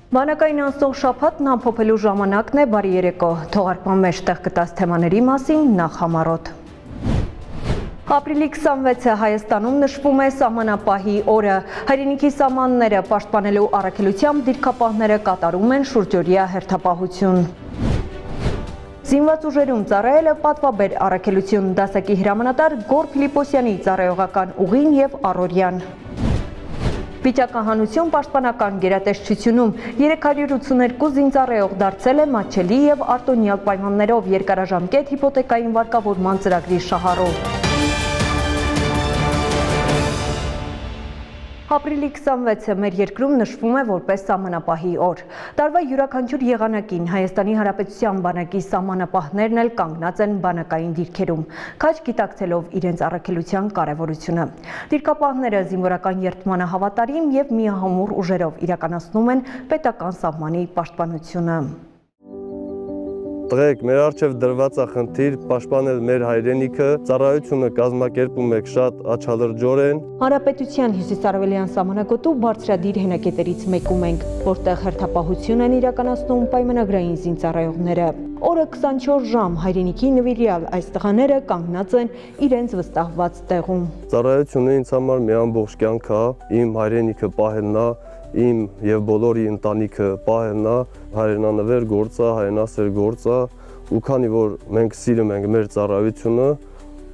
Բանակային անցնող շաբաթն ամփոփելու ժամանակն է, բարի երեկո, թողարկման մեջ տեղ գտած թեմաների մասին նախ համառոտ։ Ապրիլի 26-ը Հայաստանում նշվում է սահմանապահի օրը։ Հայրենիքի սահմանները պաշտպանելու առաքելությամբ դիրքապահները կատարում են շուրջօրյա հերթապահություն։ Զինված ուժերում ծառայելը պատվաբեր առաքելություն, դասակի հրամանատար Գոր Փիլիպոսյանի ծառայողական ուղին եւ առօրյան։ Վիճակահանություն պաշտպանական գերատեսչությունում 382 զինծառայող դարձել է մատչելի եւ արտոնյալ պայմաններով երկարաժամկետ հիպոթեկային վարկավորման ծրագրի շահառով։ Ապրիլի 26-ը մեր երկրում նշվում է որպես սահմանապահի օր։ Տարվա յուրաքանչյուր եղանակին Հայաստանի Հանրապետության բանակի սահմանապահներն էլ կանգնած են բանակային դիրքերում, քաջ գիտակցելով իրենց առաքելության կարևորությունը։ Դիրքապահները զինվորական երթմանը հավատարիմ եւ միահամուռ ուժերով իրականացնում են պետական սահմանի պաշտպանությունը։ Տղեկ, մեր առջև դրված է խնդիր պաշտպանել մեր հայրենիքը, ծառայությունը կազմակերպում եք շատ աչալրջորեն։ Հանրապետության հյուսիսարևելյան սահմանակոտու բարձրադիր հենակետերից մեկում ենք, որտեղ հերթապահություն են իրականացնում պայմանագրային զինծառայողները։ Օրը 24 ժամ հայրենիքի նվիրյալ այս տղաները կանգնած են իրենց վստահված տեղում։ Ծառայությունը ինձ համար մի ամբողջ կյանք է, իմ հայրենիքը պահելն է, իմ եւ բոլորի ընտանիքը պահելն է, հայրենանվեր գործ է, հայրենասեր գործ է, ու քանի որ մենք սիրում ենք մեր ծառայությունը,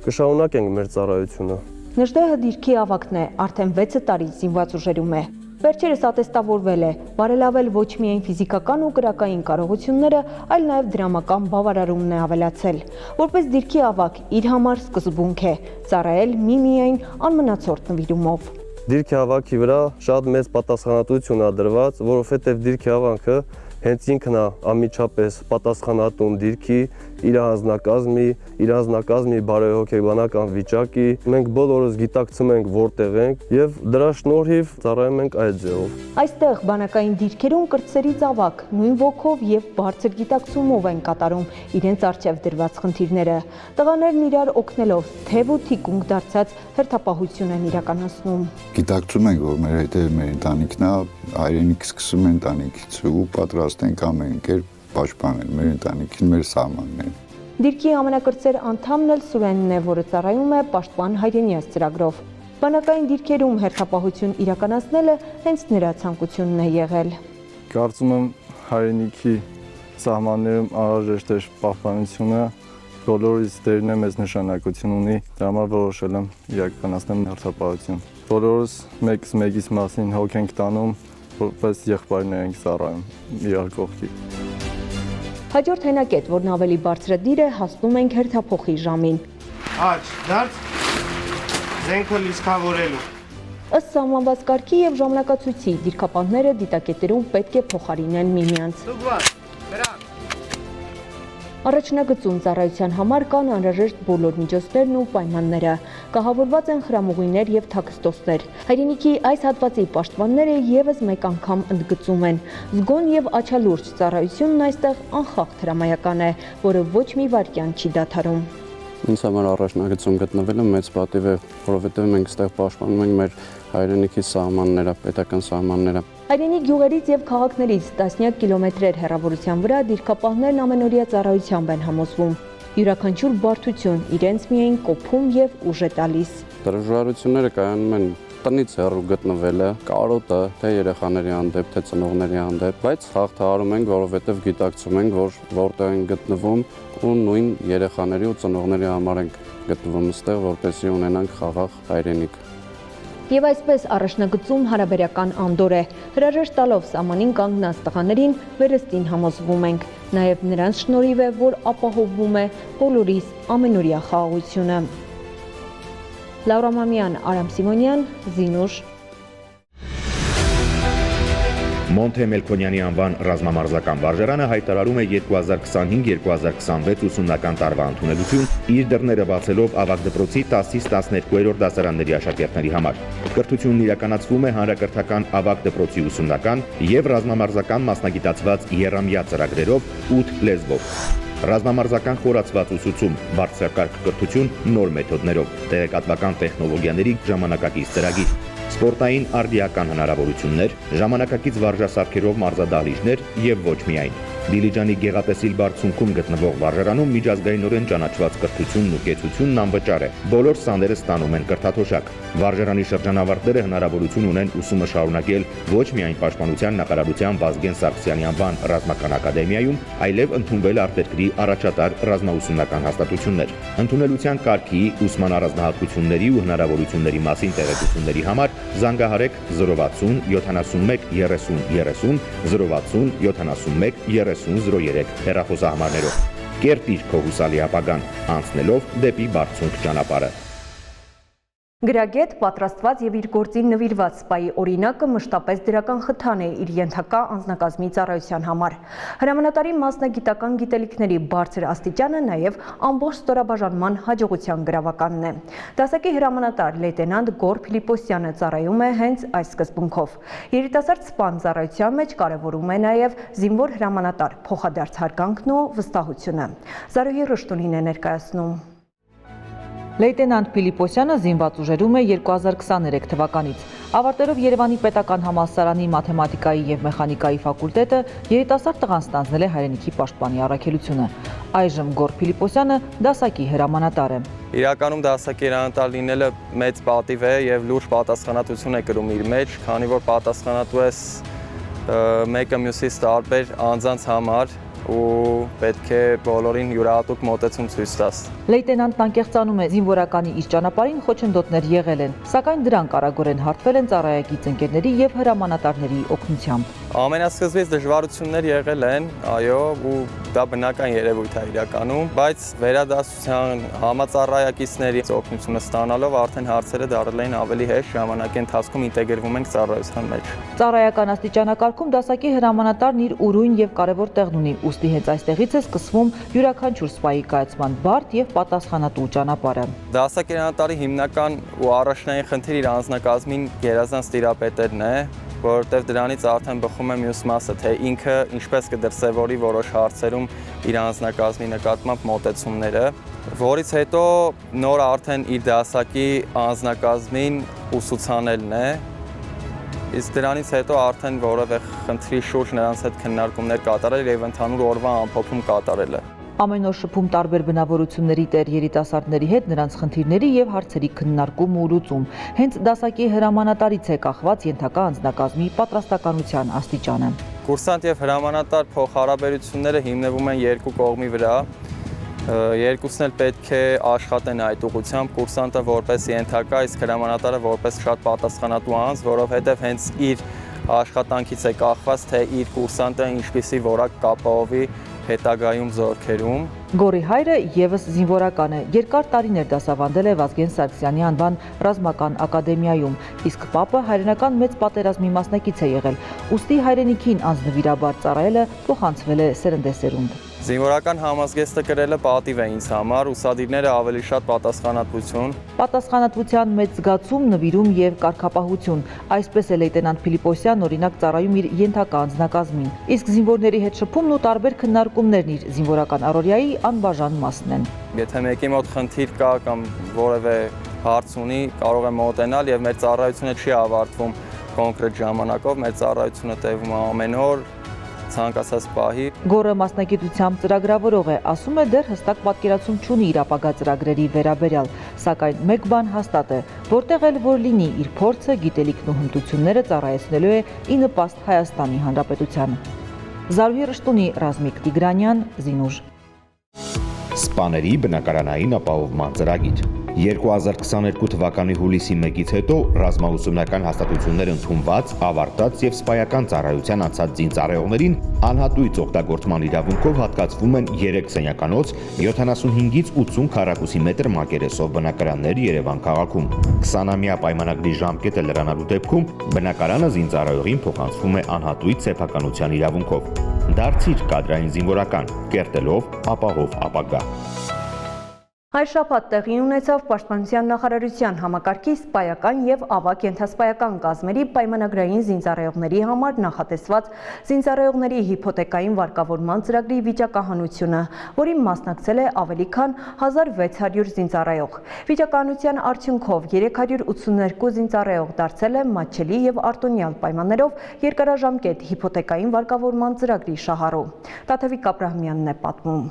կշարունակենք մեր ծառայությունը։ Նժդեհը դիրքի ավագն է, արդեն 6 տարի զինված ուժերում է։ Վերջերս ատեստավորվել է, բարելավել ոչ միայն ֆիզիկական ու կրակային կարողությունները, այլ նաև դրամական բավարարումն է ավելացել։ Որպես դիրքի ավագ իր համար սկզբունք է ծառայել միմիայն անմնացորդ նվիրումով։ Դիրքի հավաքի վրա շատ մեծ պատասխանատվություն է դրված, որովհետև դիրքի հավաքը հենց ինքն է անմիջապես պատասխանատուն դիրքի, իր անձնակազմի բարեհոգեբանական վիճակի։ Մենք բոլորս գիտակցում ենք որտեղ ենք եւ դրա շնորհիվ ծառայում ենք այդ ձևով։ Այստեղ բանակային դիրքերում կրտսերից ավագ նույն ոգով եւ բարձր գիտակցումով են կատարում իրենց առջև դրված խնդիրները։ Տղաներն իրար օգնելով թեւ ու թիկունք դարձած հերթապահություն են իրականացնում։ Գիտակցում ենք, որ մեր հետևը մեր ընտանիքն է, հայրենիք սկսում են ընտանիքից ու պատրաստ ենք ամեն կերպ պաշտպանել մեր ընտանիքին, մեր սահմանները։ Դիրքի ամենակրտսեր անդամն էլ Սուրենն է, որը ծառայում է պաշտպան հայրենիաց ծրագրով։ Բանակային դիրքերում հերթապահություն իրականացնելը հենց նրա ցանկությունն է եղել։ Կարծում եմ հայրենիքի սահմաններում անհրաժեշտ է պահպանությունը, բոլորիս դերն է մեծ նշանակություն ունի, դրա համար որոշել եմ իրականացնել հերթապահություն։ Բոլորս մեկից մասին հոգ ենք տանում, որպես եղբայրներ ենք ծառայում իրար կողքի։ Հաջորդ հենակետ, որն ավելի բարձրադիր է, հասնում ենք հերթափոխի ժամին։ Աչ, դարձ, զենքը լիցքավորելու։ Ըստ սահմանված կարգի եւ ժամանակացույցի դիրքապահները դիտակետերում պետք է փոխարինեն միմյանց։ Առաջնագծում ծառայության համար կան անհրաժեշտ բոլոր միջոցներն ու պայմանները։ Կահավորված են խրամուղիներ եւ թաքստոցներ։ Հայրենիքի այս հատվածի պաշտպանները եւս մեկ անգամ ընդգծում են։ Զգոն եւ աչալուրջ ծառայությունն այստեղ անխախտ հրամայական է, որը ոչ մի վայրկյան չի դադարում։ Ինձ համար առաջնագծում գտնվելը մեծ պատիվ է, որովհետև մենք ստեղ պաշտպանում ենք մեր հայրենիքի սահմանները, պետական սահմանները։ Հայրենի գյուղերից եւ քաղաքներից տասնյակ կիլոմետրեր հեռավորության վրա դիրքապահներն ամենօրյա ծառայությամբ են համոզվում։ Յուրաքանչյուր բարդություն իրենց միայն կոփում եւ ուժ է տալիս։ Դժվարությունները կայանում են տնից հեռու գտնվելը, կարոտը, թե երեխաների հանդեպ, թե ծնողների հանդեպ, բայց հաղթահարում ենք, որովհետև գիտակցում ենք, որ որտեղ են գտնվում ու նույն երեխաների ու ծնողների համար ենք գտնվում այստեղ, որպեսզի ունենանք խաղաղ հայրենիք։ Եվ այսպես առաջնագծում հարաբերական անդոր է, հրաժեշտ տալով սահմանին կանգնած տղաներին վերստին համոզվում ենք, նաև նրանց շնորհիվ է, որ ապահովվում է բոլորիս ամենօրյա խաղաղությունը։ Լաուրա Մամյան, Արամ Սիմոնյան, Զինուշ։ Մոնթե Մելքոնյանի անվան ռազմամարզական վարժարանը հայտարարում է 2025-2026 ուսումնական տարվա ընդունելություն, իր դռները բացելով ավագ դպրոցի 10-ից 12-րդ դասարանների աշակերտների համար։ Կրթությունն իրականացվում է հանրակրթական ավագ դպրոցի ուսումնական եւ ռազմամարզական մասնագիտացված եռամյա ծրագրերով 8 լեզվով։ Ռազմամարզական խորացված ուսուցում, բարձրակարգ կրթություն նոր մեթոդներով, տեղեկատվական տեխնոլոգիաների ժամանակակից ծրագիր։ սպորտային արդիական հնարավորություններ, ժամանակակից վարժասարքերով մարզադահլիճներ եւ ոչ միայն։ Դիլիջանի գեղատեսիլ բարձունքում գտնվող վարժարանում միջազգայինորեն ճանաչված կրթությունն ու կեցությունն անվճար է։ Բոլոր սաները ստանում են կրթաթոշակ։ Վարժարանի շրջանավարտները հնարավորություն ունեն ուսումը շարունակել ոչ միայն Պաշտպանության նախարարության Վազգեն Սարգսյանի անվան ռազմական ակադեմիայում, այլև ընդունվել արտերկրի առաջատար ռազմաուսումնական հաստատություններ։ Ընդունելության կարգի, ուսման առանձնահատկությունների ու հնարավորությունների մասին տեղեկությունների համար զանգահարեք 060 71 30 30 060 71 3003 հեռախոսահամարներով։ Կերտիր քո հուսալի ապագան, անցնելով դեպի բարձունք ճանապարհը։ Գրագետ պատրաստված եւ իր գործին նվիրված սպայի օրինակը մշտապես դրական խթան է իր ենթակա անձնակազմի ծառայության համար։ Հրամանատարի մասնագիտական գիտելիքների բարձր աստիճանը նաեւ ամբողջ ստորաբաժանման հաջողության գրավականն է։ Դասակի հրամանատար լեյտենանտ Գոր Փիլիպոսյանը ծառայում է հենց այս սկզբունքով։ Երիտասարդ սպան ծառայության մեջ կարևորում է նաեւ զինվոր հրամանատար փոխադարձ հարգանքն ու վստահությունը։ Զարուհի Ռշտունին է ներկայացնում։ Լեյտենանտ Փիլիպոսյանը զինված ուժերում է 2023 թվականից։ Ավարտելով Երևանի պետական համալսարանի մաթեմատիկայի եւ մեխանիկայի ֆակուլտետը, երիտասարդ տղան ստանձնել է հայրենիքի պաշտպանի առաքելությունը։ Այժմ Գոր Փիլիպոսյանը դասակի հրամանատար է։ Իրականում դասակի հրամանատար լինելը մեծ պատիվ է եւ լուրջ պատասխանատվություն է կրում իր մեջ, քանի որ պատասխանատու ես մեկը մյուսից տարբեր անձանց համար ու պետք է բոլորին յուրահատուկ մոտեցում ցույց տաս։ Լեյտենանտն անկեղծանում է զինվորականի իր ճանապարհին խոչընդոտներ եղել են, սակայն դրանք արագորեն հարթվել են ծառայակից ընկերների եւ հրամանատարների օգնությամբ։ Ամենասկզբից դժվարություններ եղել են, այո, ու դա բնական երևույթ է իրականում, բայց վերադասության համածառայակիցների օգնությունը ստանալով արդեն հարցերը դառել են ավելի հեշտ, ժամանակի ընթացքում ինտեգրվում ենք ծառայության մեջ։ Ծառայական աստիճանակարգում դասակի հրամանատարն իր ուրույն եւ կարեւոր տեղն ունի, ուստի հենց այստեղից է սկսվում յուրաքանչյուր սպայի կայացման բարդ եւ պատասխանատու ճանապարհը։ Դասակի հրամանատարի հիմնական ու առաջնային խնդիրը իր անձնակազմին գերազանց տիրապետելն է, որովհետև դրանից արդեն բխում է մյուս մասը, թե ինքը ինչպես կդրսևորի որոշ հարցերում իր անձնակազմի նկատմամբ մոտեցումները, որից հետո նոր արդեն իր դասակի անձնակազմին ուսուցանելն է, իսկ դրանից հետո արդեն որևէ խնդրի շուրջ նրանց հետ քննարկումներ կատարել եւ ընդհանուր օրվա ամփոփում կատարելը։ Ամեն օր շփում տարբեր բնավորությունների տեր երիտասարդների հետ նրանց խնդիրների եւ հարցերի քննարկում ու լուծում։ Հենց դասակի հրամանատարից է կախված ենթակա անձնակազմի պատրաստականության աստիճանը։ Կուրսանտ եւ հրամանատար փոխհարաբերությունները հիմնվում են երկու կողմի վրա։ Երկուսն էլ պետք է աշխատեն այդ ուղղությամբ, կուրսանտը որպես ենթակա, իսկ հրամանատարը որպես շատ պատասխանատու անձ, որովհետև հենց իր աշխատանքից է կախված, թե իր կուրսանտը ինչպիսի որակ կապահովի հետագայում զորքերում։ Գորի հայրը եւս զինվորական է, երկար տարիներ դասավանդել է Վազգեն Սարգսյանի անվան ռազմական ակադեմիայում, իսկ պապը հայրենական մեծ պատերազմի մասնակից է եղել, ուստի հայրենիքին անձնվիրաբար ծառայելը փոխանցվել է սերնդեսերունդ։ Զինվորական համազգեստը կրելը պատիվ է ինձ համար, ուսադիրները ավելի շատ պատասխանատվություն։ Պատասխանատվության մեծ զգացում, նվիրում եւ կարգապահություն, այսպես է լեյտենանտ Փիլիպոսյանն օրինակ ծառայում իր ենթակա անձնակազմին, իսկ զինվորների հետ շփումն ու տարբեր քննարկումներն իր զինվորական առօրյայի անբաժան մասն են։ Եթե մեկի մոտ խնդիր կա կամ որևէ հարց ունի, կարող է մոտենալ եւ մեր ծառայությունը չի ավարտվում կոնկրետ ժամանակով, մեր ծառայությունը տևում է ամեն օր, ցանկացած պահի։ Գորը մասնագիտությամբ ծրագրավորող է, ասում է դեռ հստակ պատկերացում չունի իր ապագա ծրագրերի վերաբերյալ, սակայն մեկ բան հաստատ է, որտեղ էլ որ լինի իր փորձը, գիտելիքն ու հմտությունները ծառայեցնելու է ի նպաստ Հայաստանի Հանրապետությանը։ Զարուհի Ռշտունի, Ռազմիկ Տիգրանյան, Զինուժ։ Սպաների բնակարանային ապահովման ծրագիր 2022 թվականի հուլիսի 1-ից հետո ռազմաուսումնական հաստատություններ ընդունված, ավարտած եւ սպայական ծառայության անցած զինծառայողներին անհատույց օգտագործման իրավունքով հատկացվում են 3 սենյականոց 75-ից 80 քառակուսի մետր մակերեսով բնակարաններ Երևան քաղաքում։ 20-ամյա պայմանագրի ժամկետը լրանալու դեպքում բնակարանը զինծառայողին փոխանցվում է անհատույց սեփականության իրավունքով։ Դարձիր կադրային զինվորական, կերտելով ապահով ապագա։ Այս շաբաթ տեղի ունեցավ Պաշտպանության նախարարության համակարգի սպայական եւ ավագ ենթասպայական կազմերի պայմանագրային զինծառայողների համար նախատեսված զինծառայողների հիփոթեկային վարկավորման ծրագրի վիճակահանությունը, որին մասնակցել է ավելի քան 1600 զինծառայող։ Վիճակահանության արդյունքով 382 զինծառայող դարձել է մատչելի եւ արտոնյալ պայմաններով երկարաժամկետ հիփոթեկային վարկավորման ծրագրի շահառու։ Տաթևիկ Աբրահամյանն է պատմում։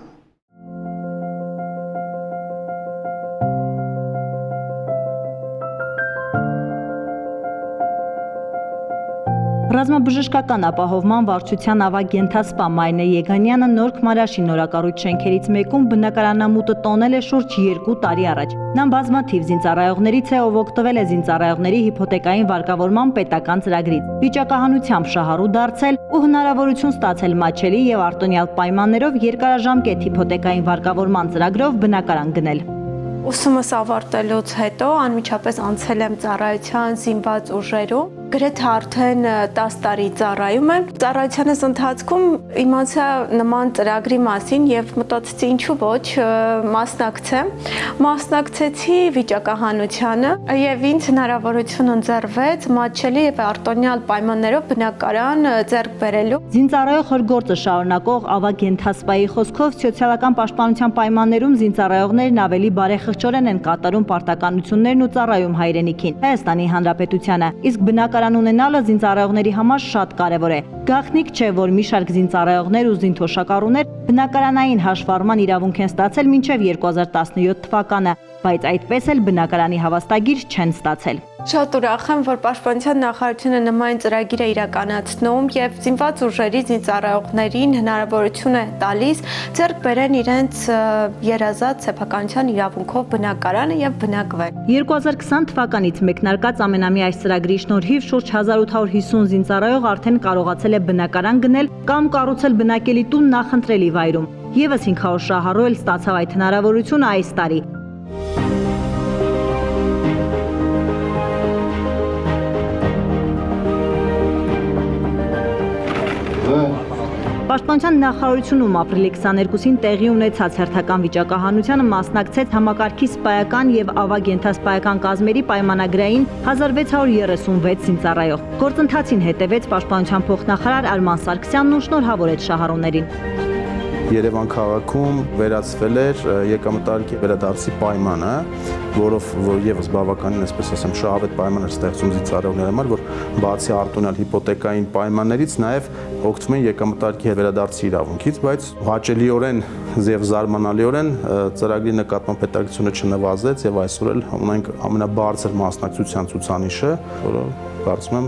Ռազմաբժշկական ապահովման վարչության ավագ ենթասպա Մարինե Եգանյանը Նոր Քմարաշի նորակառույց շենքերից մեկում բնակարանամուտը տոնել է շուրջ 2 տարի առաջ։ Նա բազմաթիվ զինծառայողներից է, ով օգտվել է զինծառայողների հիփոթեկային վարկավորման պետական ծրագրից։ Վիճակահանությամբ շահառու դարձել ու հնարավորություն ստացել մատչելի եւ արտոնյալ պայմաններով երկարաժամկետ հիփոթեկային վարկավորման ծրագրով բնակարան գնել։ Ուսումս ավարտելուց հետո անմիջապես անցել եմ ծառայության զինված ուժերում, գրեթե արդեն 10 տարի ծառայում եմ։ Ծառայությանս ընթացքում իմացա նման ծրագրի մասին եւ մտածեցի ինչու ոչ մասնակցեմ։ Մասնակցեցի վիճակահանությանը եւ ինձ հնարավորություն ընձեռվեց մատչելի եւ արտոնյալ պայմաններով բնակարան ձեռք բերելու։ Զինծառայող հրգործը շարունակող ավագ ենթասպայի խոսքով սոցիալական պաշտպանության պայմաններում զինծառայողներն ավելի բարեխղճորեն են կատարում պարտականություններն ու ծառայում հայրենիքին, Հայաստանի Հանրապետությանը, իսկ բնակարան ունենալը զինծառայողների համար շատ կարևոր է։ Գաղտնիք չէ, որ մի շարք զինծառայողներ ու զինթոշակառուներ բնակարանային հաշվառման իրավունք են ստացել մինչև 2017 թվականը, բայց այդպես էլ բնակարանի հավաստագիր չեն ստացել։ Շատ ուրախ եմ, որ Պաշտպանության նախարարությունը նման ծրագիր է իրականացնում եւ զինված ուժերի զինծառայողներին հնարավորություն է տալիս ձեռք բերեն իրենց երազած սեփականության իրավունքով բնակարանը եւ բնակվել։ 2020 թվականից մեկնարկած ամենամյա այս ծրագրի շնորհիվ շուրջ 1850 զինծառայող արդեն կարողացել է բնակարան գնել կամ կառուցել բնակելի տուն նախընտրելի վայրում։ Եվս 500 շահառու էլ ստացավ այդ հնարավորությունը այս տարի։ Պաշտպանության նախարարությունում ապրիլի 22-ին տեղի ունեցած հերթական վիճակահանությանը մասնակցեց համակարգի սպայական եւ ավագ ենթասպայական կազմերի պայմանագրային 1636 զինծառայող։ Գործընթացին հետևեց Պաշտպանության փոխնախարար Արման Սարգսյանն ու շնորհավորեց շահառուներին։ Երևան քաղաքում վերացվել էր եկամտարկի վերադարձի պայմանը, որով եւս բավականին, այսպես ասեմ, շահավետ պայման էր ստեղծում զինծառայողների համար, որ բացի արտոնյալ հիփոթեկային պայմաններից նաեւ օգտվում են եկամտարկի վերադարձի իրավունքից, բայց հաճելիորեն եւ զարմանալիորեն ծրագրի նկատմամբ հետաքրքրությունը չնվազեց եւ այսօր էլ ունենք ամենաբարձր մասնակցության ցուցանիշը, որը կարծում եմ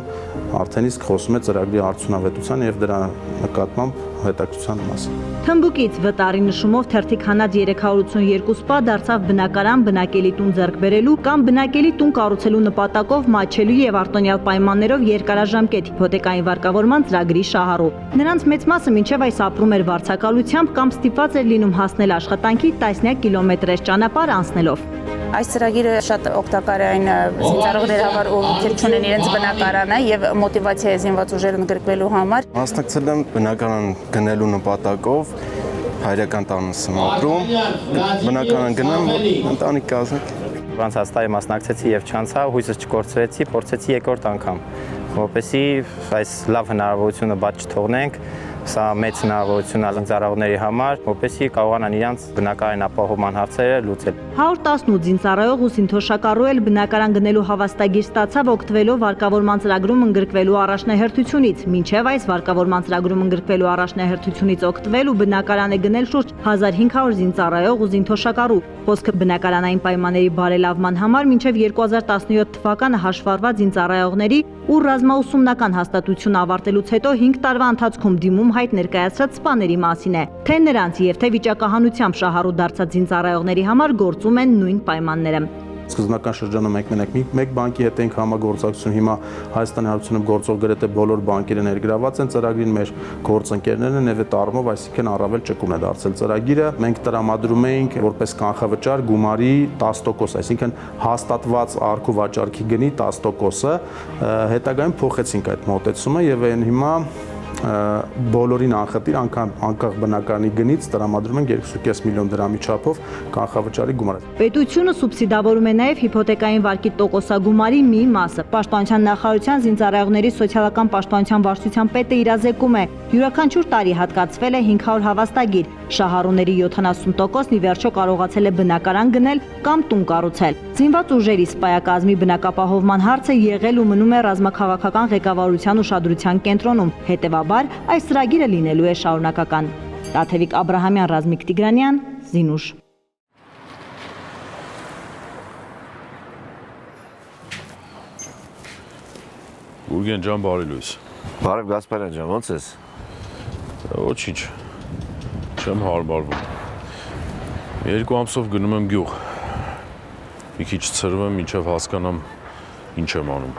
արդեն իսկ խոսում է ծրագրի արդյունավետության եւ դրա նկատմամբ հետաքրքրության մասին։ Թմբուկից վտարի նշումով թերթիկ հանած 382 սպա դարձավ բնակարան բնակելի տուն ձեռք բերելու կամ բնակելի տուն կառուցելու նպատակով մատչելու եւ արտոնյալ պայմաններով երկարաժամկետ հիփոթեկային վարկավորման ծրագրի շահառու։ Նրանց մեծ մասը մինչև այս ապրում էր վարձակալությամբ կամ ստիպված էր լինում հասնել աշխատանքի տասնյակ կիլոմետրեր ճանապարհ անցնելով։ Այս ծրագիրը շատ օգտակար է այն զինծառայողների համար, ովքեր չունեն իրենց բնակարանը եւ մոտիվացիա է զինված ուժերն ընդգրկվելու համար։ Մասնակցել եմ բնակարան գնելու նպատակով, հայրական տանս եմ ապրում, բնակարան գնամ, ընտանիք կազմեք։ Անցած տարի մասնակցեցի եւ չանցա, հույսս չկորցրեցի, փորձեցի երկրորդ անգամ, որովհետեւ այս լավ հնարավորությունը բաց չթողնենք։ Սա մեծ հնարավորություն է զինծառայողների համար, որպեսզի կարողանան իրենց բնակարան ապահովման հարցերը լուծել։ 118 զինծառայող ու զինթոշակառու էլ բնակարան գնելու հավաստագիր ստացավ օգտվելով վարկավորման ծրագրում ընդգրկվելու առաջնահերթությունից, մինչև այս վարկավորման ծրագրում ընդգրկվելու առաջնահերթությունից օգտվել ու բնակարան է գնել շուրջ 1500 զինծառայող ու զինթոշակառու։ Խոսքը բնակարանային պայմանների բարելավման համար մինչև 2017 թվականը հաշվառված զինծառայողների ու ռազմաուսումնական հաստատությունը ավարտելուց հետո 5 տարվա ընթացքում դիմում հայտ ներկայացրած սպաների մասին է, թե նրանց եւ թե վիճակահանությամբ շահառու դարձած զինծառայողների համար գործում են նույն պայմանները։ Սկզբնական շրջանում մեկ բանկի հետ ենք համագործակցություն, հիմա Հայաստանի Հանրապետությունում գործող գրեթե բոլոր բանկերը ներգրաված են ծրագրին, մեր գործընկերներն են եւ այդ առումով, այսինքն առավել ճկուն է դարձել ծրագիրը։ Մենք տրամադրում էինք որպես կանխավճար գումարի 10%, այսինքն հաստատված առքու վաճառքի գնի 10%-ը, հետագայում փոխեցինք այդ մոտեցումը եւ այն հիմա բոլորին անխտիր, անկախ բնակարանի գնից տրամադրում են 2.5 միլիոն դրամի չափով կանխավճարի գումար։ Պետությունը սուբսիդավորում է նաև հիփոթեկային վարկի տոկոսագումարի մի մասը։ Պաշտպանության նախարարության զինծառայողների սոցիալական պաշտպանության վարչության պետը իրազեկում է, յուրաքանչյուր տարի հատկացվել է 500 հավաստագիր, շահառուների 70%-ն ի վերջո կարողացել է բնակարան գնել կամ տուն կառուցել։ Զինված ուժերի սպայակազմի բնակապահովման հարցը եղել ու մնում է ռազմաքաղաքական ղեկավարության ուշադրության կենտրոնում, հետևաբար այս ծրագիրը լինելու է շարունակական։ Տաթևիկ Աբրահամյան, Ռազմիկ Տիգրանյան, Զինուշ։ Գուրգեն ջան, բարի լույս։ Բարև Գասպարյան ջան, ո՞նց ես։ Ոչինչ։ Չեմ հարմարվում։ 2 ամսով գնում եմ գյուղ։ Մի քիչ ցրվում, մինչև հասկանամ ինչ եմ անում։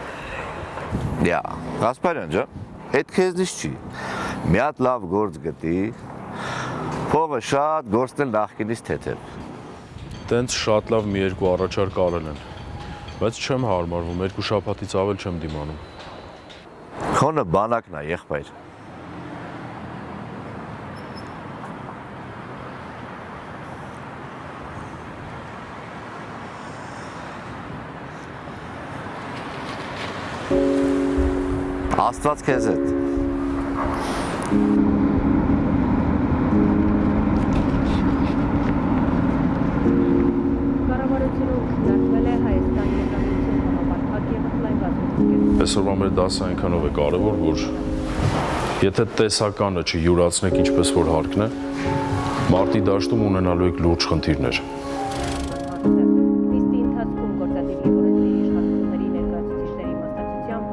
Դիա, Գասպարյան ջան, այդ քեզնից չի։ Մի հատ լավ գործ գտի։ Փողը շատ գործնել նախկինից թեթև։ Տենց շատ լավ մի 2 առաջարկ արել են։ Բայց չեմ հարմարվում, 2 շաբաթից ավել չեմ դիմանում։ Քոնը բանակն է, եղբայր։ Աստված քեզ հետ։ Կառավարությունը քննարկվել է Հայաստանի Հանրապետության համապարփակ եւ ընդլայնված։ Այսօրվա մեր դասը այնքանով է կարևոր, որ եթե տեսականը չյուրացնեք ինչպես որ հարկն է, մարտի դաշտում ունենալու եք լուրջ խնդիրներ։ Նիստի ընթացքում գործադիր եւ օրենսդիր իշխանությունների ներկայացուցիչների մասնակցությամբ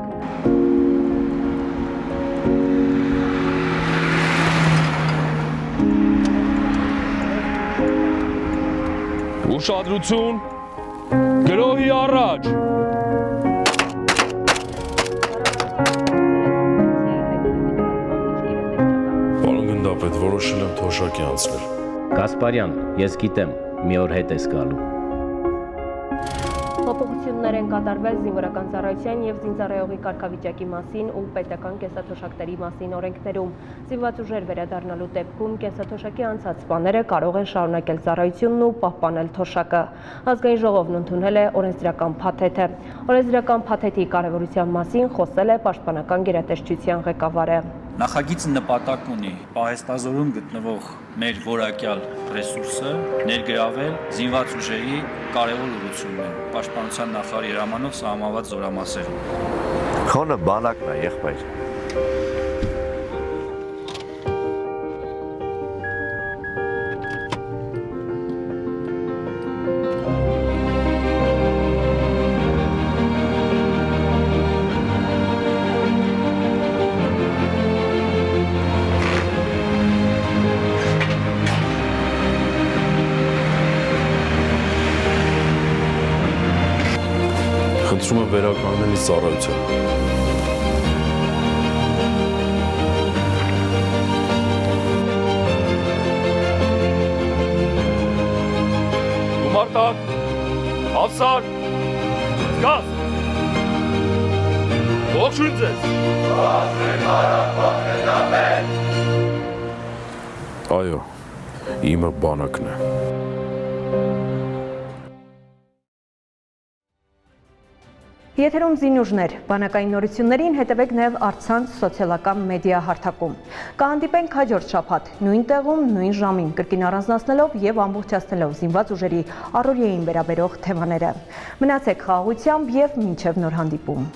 Ուշադրություն, գրոհի առաջ։ Պարոն գնդապետ, որոշել եմ թոշակի անցնել։ Գասպարյան, ես գիտեմ, մի օր հետ ես գալու։ Փոփոխություններ են կատարվել զինվորական ծառայության եւ զինծառայողի կարգավիճակի մասին ու պետական կենսաթոշակների մասին օրենքներում։ Զինված ուժեր վերադառնալու դեպքում կենսաթոշակի անցած սպաները կարող են շարունակել ծառայությունն ու պահպանել թոշակը։ Ազգային ժողովն ընդունել է օրենսդրական փաթեթը։ Օրենսդրական փաթեթի կարևորության մասին խոսել է պաշտպանական գերատեսչության ղեկավարը։ Նախագիծը նպատակ ունի պահեստազորում գտնվող մեր որակյալ ռեսուրսը ներգրավել զինված ուժերի կարևոր ուղղություններում, պաշտպանության նախարարի հրամանով սահմանված զորամասերում։ Քոնը բանակն է, եղբայր։ Խնդրում եմ վերականգնել ինձ ծառայությանը։ Գումարտակ, ավսար, զգազ, ողջույն ձեզ։ Այո, իմը բանակն է։ Եթերում զինուժներ, բանակային նորություններին հետևեք նաև առցանց սոցիալական մեդիա հարթակում։ Կհանդիպենք հաջորդ շաբաթ, նույն տեղում, նույն ժամին, կրկին առանձնացնելով եւ ամբողջացնելով զինված ուժերի առօրյային վերաբերող թեմաները։ Մնացեք խաղաղությամբ եւ մինչեւ նոր հանդիպում։